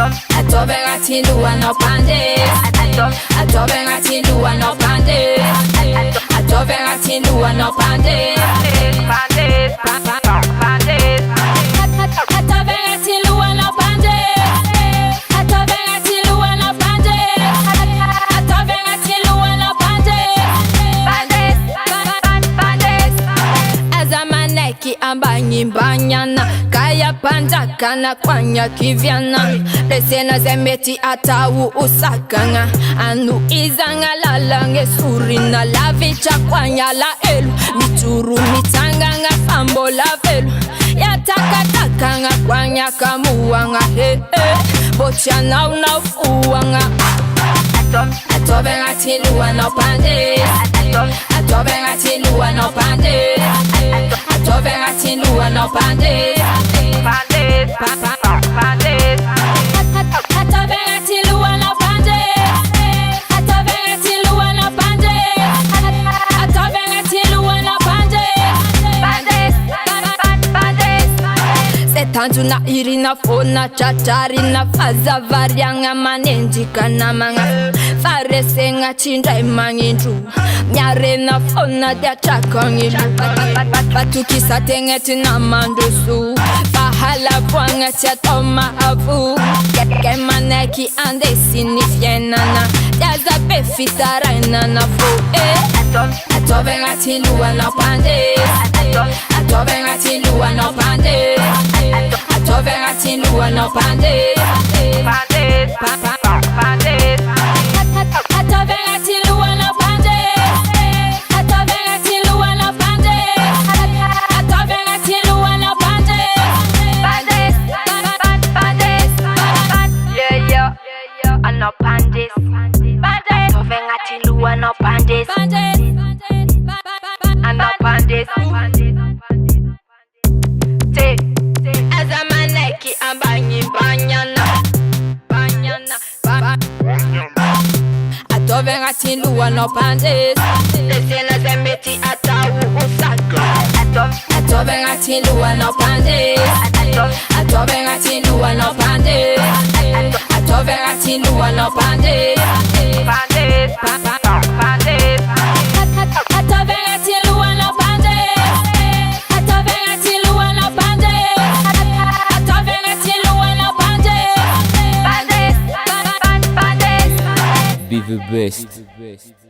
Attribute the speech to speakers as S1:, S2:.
S1: Atove ngati luwa no pande. Atove ngati luwa no pande. Atove ngati luwa no pande. Atove ngati luwa no pande. Atove ngati luwa no pande. Atove ngati luwa no pande. Azamaneki ambanyi banyana. Kaya panda kana kwanya kivyana. Lesena zembeti atawu usakanga. Anu izanga lalange surina. Lavicha kwanya la elu. Mituru mitanganga fambo la velu. Yatakatakanga kwanya kamuanga. Bocha na unafuanga. Atove ngati luwa no pande. Atove ngati luwa no pande. Atove ngati luwa no pande. Atove ngati luwa no pande. Atove ngati luwa no pande. Atove ngati luwa no pande. Setanju na irina fona chacharina faza varianga manenjika namanga. Faresenga chinda imanginju. Nyarena fona dia chakongilu. Patukisa tengeti na mandusu. Fahala kwanga chatoma avu. Kemaneki ande sinifienana. Daza befitara inana fu. Atove ngati luwa no pande. Atove ngati luwa no pande. Atove ngati luwa no pande. Atove ngati luwa no pande. Atove ngati luwa no pande. Atove ngati luwa no pande.
S2: Yeah, I know pandes. Atove ngati luwa no pandes. I know pandes.
S1: Azamaneki ambanyi banyana. Atove ngati luwa no pande.
S2: Lesena zembeti atawu usaka.
S1: Atove ngati luwa no pande. Atove ngati luwa no pande. Atove ngati luwa no pande. Atove ngati luwa no pande. Atove ngati luwa no pande. Atove ngati luwa no pande.
S3: Be the best.